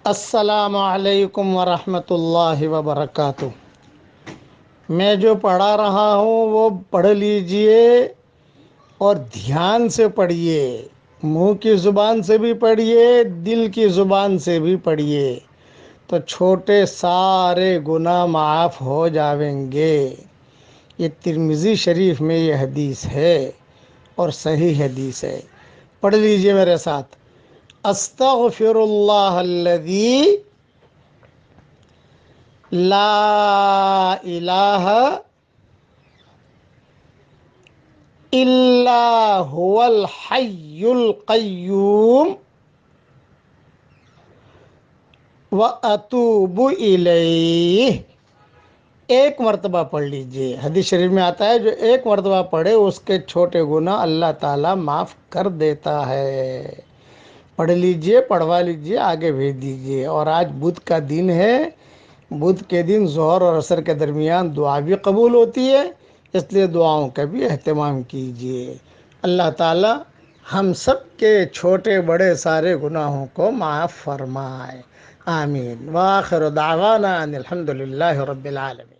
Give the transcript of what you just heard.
السلام علیکم ورحمۃ اللہ وبرکاتہ۔ میں جو پڑھا رہا ہوں وہ پڑھ لیجئے اور دھیان سے پڑھیے، منہ کی زبان سے بھی پڑھیے، دل کی زبان سے بھی پڑھیے، تو چھوٹے سارے گناہ معاف ہو جاویں گے۔ یہ ترمذی شریف میں یہ حدیث ہے اور صحیح حدیث ہے۔ پڑھ لیجئے میرے ساتھ۔ استغفر اللہ الذی لا الہ الا هو الحی القیوم واتوب الیہ۔ ایک مرتبہ پڑھ لیجئے۔ حدیث شریف میں آتا ہے جو ایک مرتبہ پڑھے اس کے چھوٹے گناہ اللہ تعالیٰ معاف کر دیتا ہے۔ پڑھ لیجئے، پڑھوا لیجئے، آگے بھیج دیجئے۔ اور آج بدھ کا دن ہے۔ بدھ کے دن ظہر اور عصر کے درمیان دعا بھی قبول ہوتی ہے، اس لیے دعاؤں کا بھی اہتمام کیجئے۔ اللہ تعالیٰ ہم سب کے چھوٹے بڑے سارے گناہوں کو معاف فرمائے، آمین۔ وآخر دعوانا ان الحمد للہ رب العالمین۔